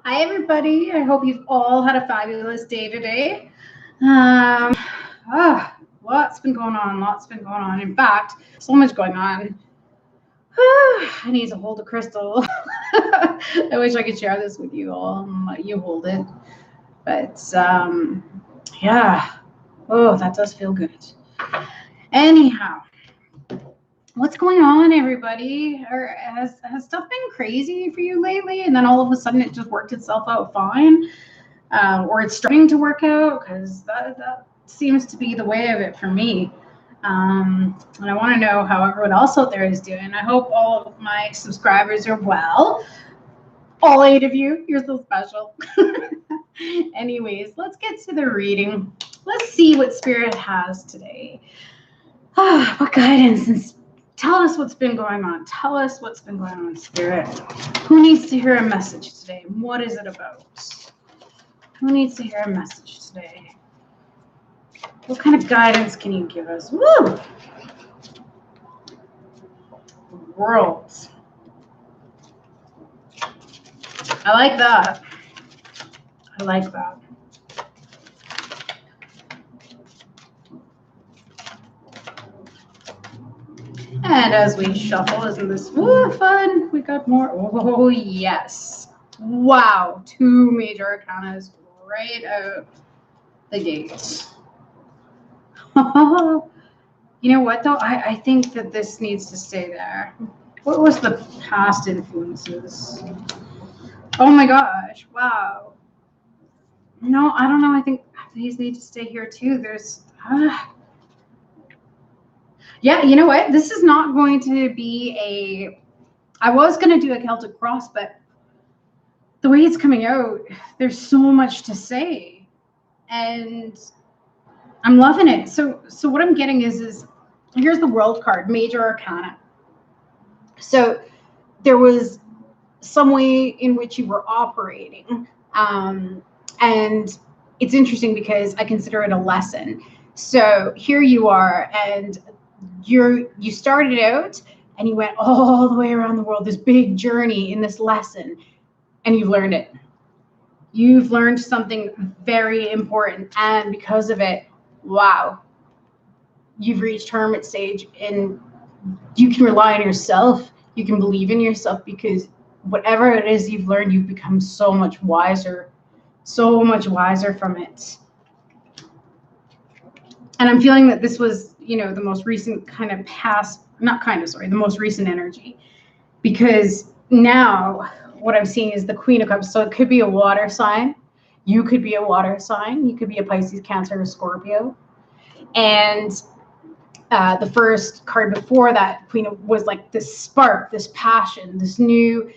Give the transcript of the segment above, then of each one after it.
Hi, everybody. I hope you've all had a fabulous day today. Um, lots been going on. Lots been going on. In fact, so much going on. I need to hold a crystal. I wish I could share this with you all and let you hold it. But yeah. Oh, that does feel good. Anyhow, what's going on, everybody? Or has stuff been crazy for you lately? And then all of a sudden it just worked itself out fine? Or it's starting to work out because that seems to be the way of it for me. And I want to know how everyone else out there is doing. I hope all of my subscribers are well. All 8 of you, you're so special. Anyways, let's get to the reading. Let's see what Spirit has today. What guidance and tell us what's been going on. Tell us what's been going on, Spirit. Who needs to hear a message today? What is it about? Who needs to hear a message today? What kind of guidance can you give us? Woo! Worlds. I like that. I like that. And as we shuffle, isn't this fun? We got more. Oh, yes. Wow. 2 major arcanas right out the gate. You know what, though? I think that this needs to stay there. What was the past influences? Oh my gosh. Wow. No, I don't know. I think these need to stay here too. There's... Yeah, you know what? This is not going to be a... I was going to do a Celtic cross, but the way it's coming out, there's so much to say. And I'm loving it. So what I'm getting is here's the World card, Major Arcana. So there was some way in which you were operating. And it's interesting because I consider it a lesson. So here you are, and you started out and you went all the way around the world, this big journey in this lesson, and you've learned it. You've learned something very important, and because of it, wow, you've reached hermit stage, and you can rely on yourself. You can believe in yourself because whatever it is you've learned, you've become so much wiser from it. And I'm feeling that this was, the most recent kind of the most recent energy, because now what I'm seeing is the Queen of Cups. So it could be a water sign. You could be a water sign. You could be a Pisces, Cancer, or Scorpio. And the first card before that, Queen was like this spark, this passion, this new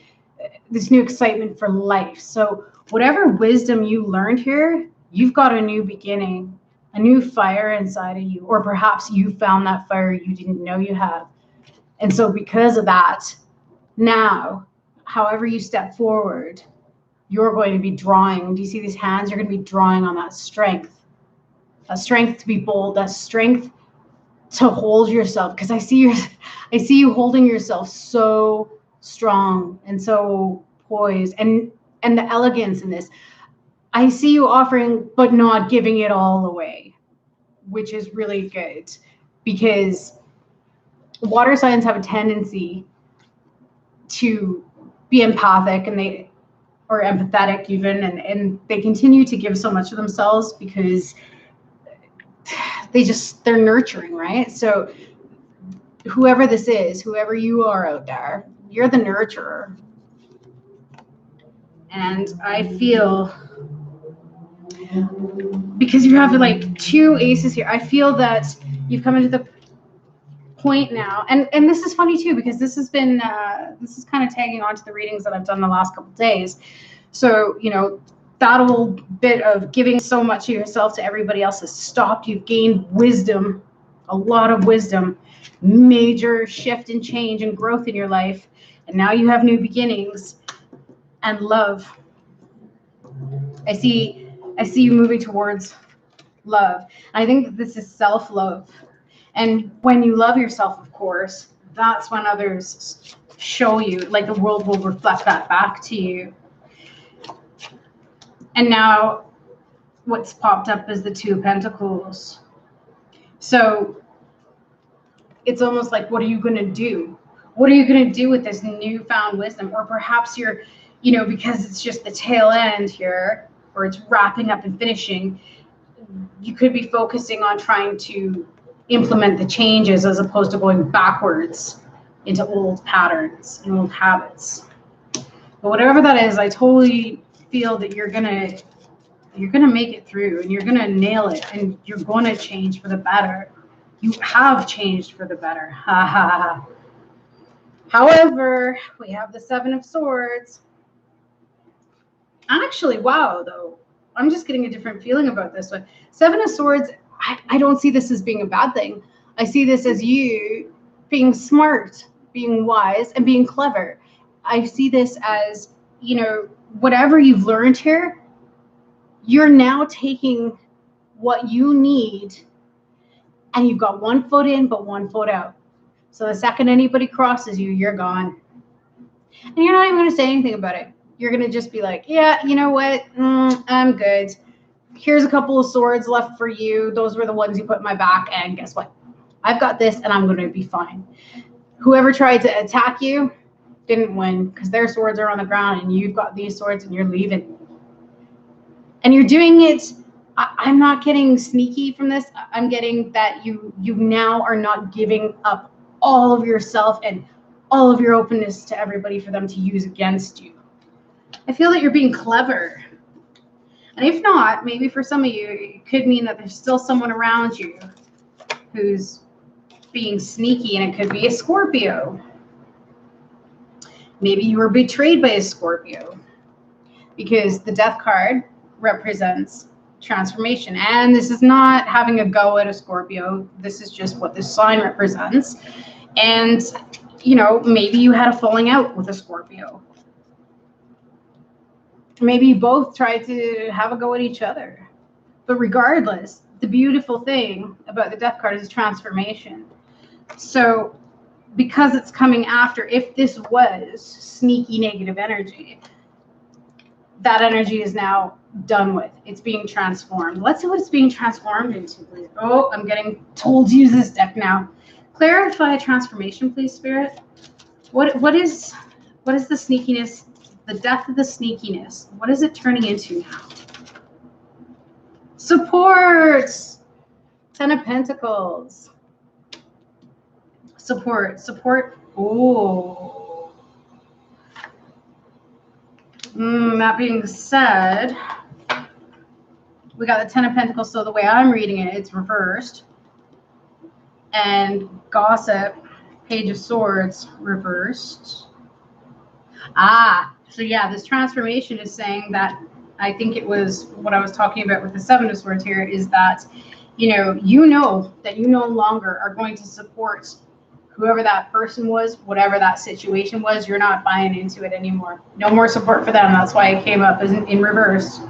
excitement for life. So whatever wisdom you learned here, you've got a new beginning, a new fire inside of you, or perhaps you found that fire you didn't know you have. And so because of that, now, however you step forward, you're going to be drawing. Do you see these hands? You're going to be drawing on that strength to be bold, that strength to hold yourself. Because I see you holding yourself so strong and so poised, and the elegance in this. I see you offering, but not giving it all away, which is really good, because water signs have a tendency to be empathic, or empathetic even, and they continue to give so much of themselves because they're nurturing, right? So whoever this is, whoever you are out there, you're the nurturer. And I feel, because you have like 2 aces here, I feel that you've come into the point now, and this is funny too, because this is kind of tagging on to the readings that I've done the last couple of days. So that old bit of giving so much of yourself to everybody else has stopped. You've gained wisdom, a lot of wisdom, major shift and change and growth in your life, and now you have new beginnings and love. I see you moving towards love. I think that this is self-love. And when you love yourself, of course, that's when others show you, like the world will reflect that back to you. And now what's popped up is the Two of Pentacles. So it's almost like, what are you going to do? What are you going to do with this newfound wisdom? Or perhaps you're, because it's just the tail end here, or it's wrapping up and finishing, you could be focusing on trying to implement the changes as opposed to going backwards into old patterns and old habits. But whatever that is, I totally feel that you're gonna make it through, and you're gonna nail it, and you're gonna change for the better. You have changed for the better. Ha ha ha. However, we have the Seven of Swords. Actually, wow, though. I'm just getting a different feeling about this one. Seven of Swords, I don't see this as being a bad thing. I see this as you being smart, being wise, and being clever. I see this as, whatever you've learned here, you're now taking what you need, and you've got one foot in, but one foot out. So the second anybody crosses you, you're gone. And you're not even going to say anything about it. You're going to just be like, yeah, you know what? I'm good. Here's a couple of swords left for you. Those were the ones you put in my back. And guess what? I've got this, and I'm going to be fine. Whoever tried to attack you didn't win, because their swords are on the ground, and you've got these swords, and you're leaving. And you're doing it. I'm not getting sneaky from this. I'm getting that you now are not giving up all of yourself and all of your openness to everybody for them to use against you. I feel that you're being clever. And if not, maybe for some of you, it could mean that there's still someone around you who's being sneaky, and it could be a Scorpio. Maybe you were betrayed by a Scorpio, because the Death card represents transformation. And this is not having a go at a Scorpio. This is just what this sign represents. And, maybe you had a falling out with a Scorpio. Maybe you both tried to have a go at each other. But regardless, the beautiful thing about the Death card is transformation. So because it's coming after, if this was sneaky negative energy, that energy is now done with. It's being transformed. Let's see what it's being transformed into, please. Oh, I'm getting told to use this deck now. Clarify transformation, please, Spirit. What is the sneakiness? The death of the sneakiness. What is it turning into now? Support. Ten of Pentacles. Support. Oh. That being said, we got the Ten of Pentacles. So the way I'm reading it, it's reversed. And Gossip, Page of Swords, reversed. So yeah, this transformation is saying that, I think it was what I was talking about with the Seven of Swords here, is that, that you no longer are going to support whoever that person was, whatever that situation was. You're not buying into it anymore. No more support for them. That's why it came up as in reverse.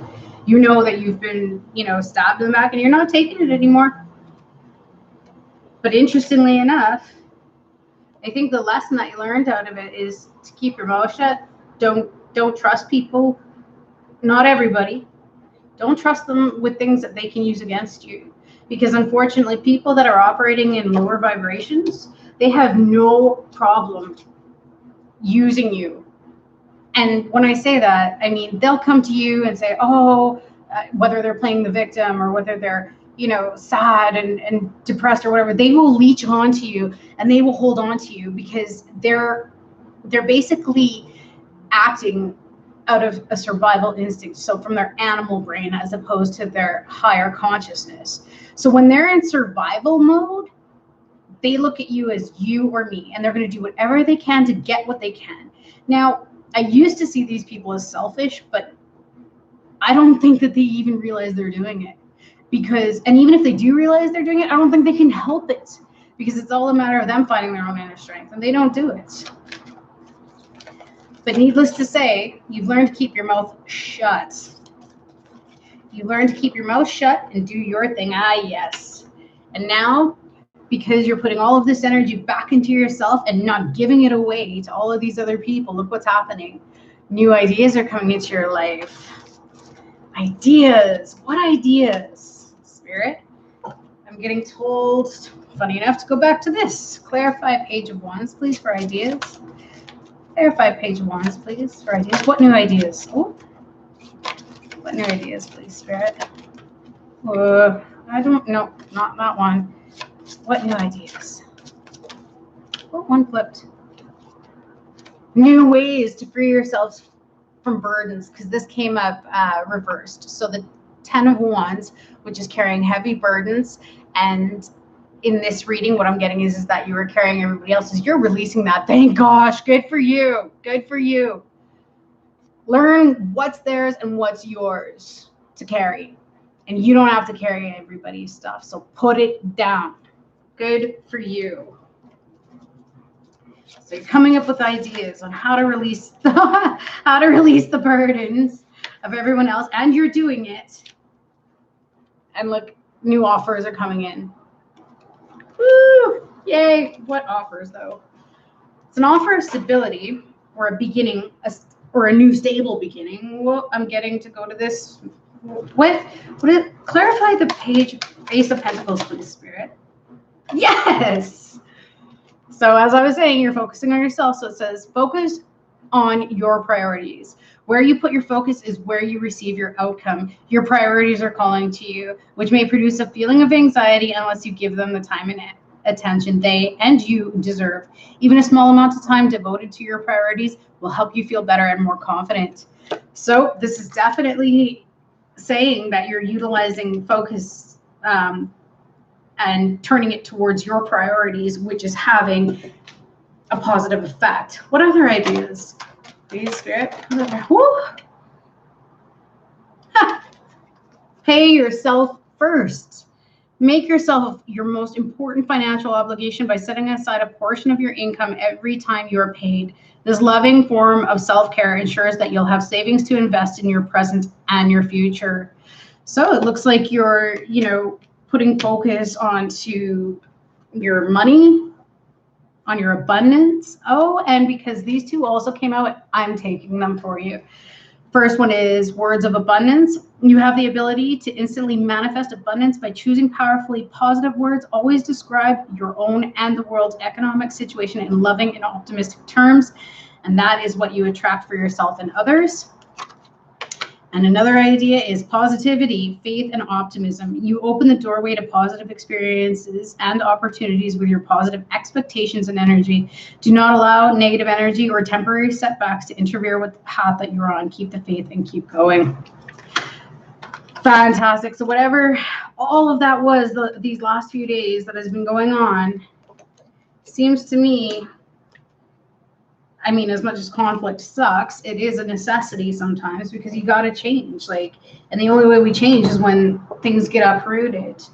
You know that you've been, stabbed in the back, and you're not taking it anymore. But interestingly enough, I think the lesson that you learned out of it is to keep your mouth shut. Don't trust people. Not everybody. Don't trust them with things that they can use against you. Because unfortunately, people that are operating in lower vibrations, they have no problem using you. And when I say that, I mean, they'll come to you and say, whether they're playing the victim or whether they're, sad and depressed or whatever, they will leech onto you, and they will hold on to you, because they're basically acting out of a survival instinct. So from their animal brain, as opposed to their higher consciousness. So when they're in survival mode, they look at you as you or me, and they're going to do whatever they can to get what they can. Now, I used to see these people as selfish, but I don't think that they even realize they're doing it. And even if they do realize they're doing it, I don't think they can help it, because it's all a matter of them finding their own inner strength, and they don't do it. But needless to say, you've learned to keep your mouth shut. You learned to keep your mouth shut and do your thing. Yes. And now, because you're putting all of this energy back into yourself and not giving it away to all of these other people, look what's happening. New ideas are coming into your life. Ideas. What ideas, Spirit? I'm getting told, funny enough, to go back to this. Clarify Page of Wands, please, for ideas. Clarify Page of Wands, please, for ideas. What new ideas? Oh, what new ideas, please, Spirit? I don't know. Not that one. What new ideas? Oh, one flipped. New ways to free yourselves from burdens, because this came up reversed. So the 10 of Wands, which is carrying heavy burdens, and in this reading, what I'm getting is that you were carrying everybody else's. You're releasing that. Thank gosh. Good for you. Good for you. Learn what's theirs and what's yours to carry. And you don't have to carry everybody's stuff. So put it down. Good for you. So you're coming up with ideas on how to release the burdens of everyone else, and you're doing it. And look, new offers are coming in. Woo! Yay! What offers though? It's an offer of stability or a beginning, or a new stable beginning. Well, I'm getting to go to this. What? Clarify the page, Ace of Pentacles, please, Spirit. Yes. So as I was saying, you're focusing on yourself. So it says focus on your priorities. Where you put your focus is where you receive your outcome. Your priorities are calling to you, which may produce a feeling of anxiety unless you give them the time and attention they and you deserve. Even a small amount of time devoted to your priorities will help you feel better and more confident. So this is definitely saying that you're utilizing focus and turning it towards your priorities, which is having a positive effect. What other ideas? Please, Spirit. Woo! Pay yourself first. Make yourself your most important financial obligation by setting aside a portion of your income every time you are paid. This loving form of self-care ensures that you'll have savings to invest in your present and your future. So it looks like you're, putting focus onto your money, on your abundance. Oh, and because these two also came out, I'm taking them for you. First one is words of abundance. You have the ability to instantly manifest abundance by choosing powerfully positive words. Always describe your own and the world's economic situation in loving and optimistic terms. And that is what you attract for yourself and others. And another idea is positivity, faith, and optimism. You open the doorway to positive experiences and opportunities with your positive expectations and energy. Do not allow negative energy or temporary setbacks to interfere with the path that you're on. Keep the faith and keep going. Fantastic. So whatever all of that was these last few days that has been going on, seems to me, as much as conflict sucks, it is a necessity sometimes because you got to change. And the only way we change is when things get uprooted.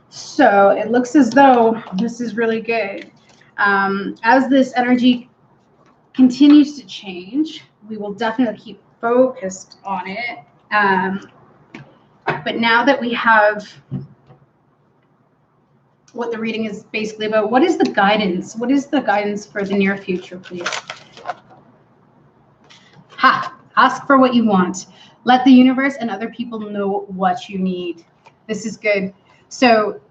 So it looks as though this is really good. As this energy continues to change, we will definitely keep focused on it. But now that we have what the reading is basically about, what is the guidance? What is the guidance for the near future, please? Ask for what you want. Let the universe and other people know what you need. This is good. So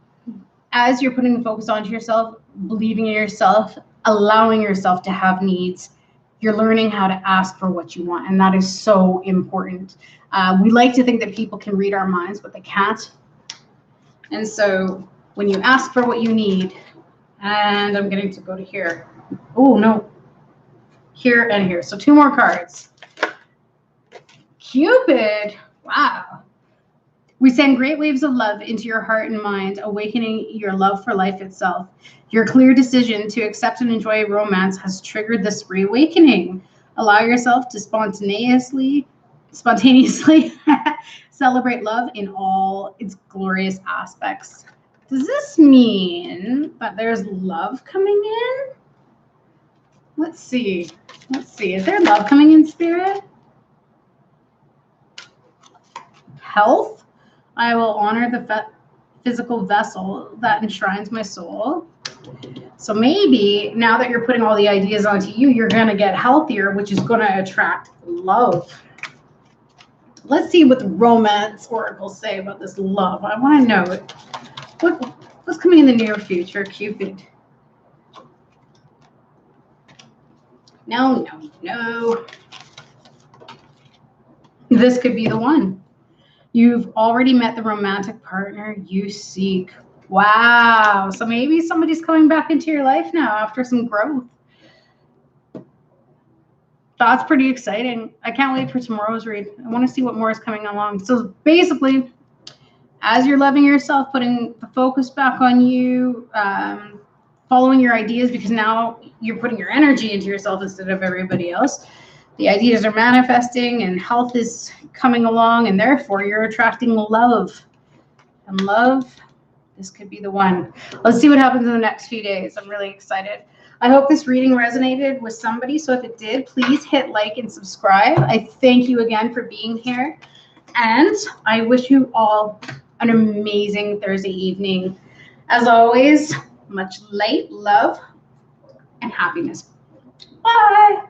as you're putting the focus onto yourself, believing in yourself, allowing yourself to have needs, you're learning how to ask for what you want. And that is so important. We like to think that people can read our minds, but they can't. And so when you ask for what you need, and I'm getting to go to here. Oh, no. Here and here. So two more cards. Cupid. Wow. We send great waves of love into your heart and mind, awakening your love for life itself. Your clear decision to accept and enjoy romance has triggered this reawakening. Allow yourself to spontaneously celebrate love in all its glorious aspects. Does this mean that there's love coming in? Let's see. Is there love coming in, Spirit? Health. I will honor the physical vessel that enshrines my soul. So maybe now that you're putting all the ideas onto you, you're going to get healthier, which is going to attract love. Let's see what the romance oracles say about this love. I want to know what's coming in the near future, Cupid. No, no, no. This could be the one. You've already met the romantic partner you seek. Wow. So maybe somebody's coming back into your life now after some growth. That's pretty exciting. I can't wait for tomorrow's read. I want to see what more is coming along. So basically, as you're loving yourself, putting the focus back on you, following your ideas, because now you're putting your energy into yourself instead of everybody else. The ideas are manifesting and health is coming along, and therefore you're attracting love. And love, this could be the one. Let's see what happens in the next few days. I'm really excited. I hope this reading resonated with somebody. So if it did, please hit like and subscribe. I thank you again for being here. And I wish you all an amazing Thursday evening. As always, much light, love, and happiness. Bye.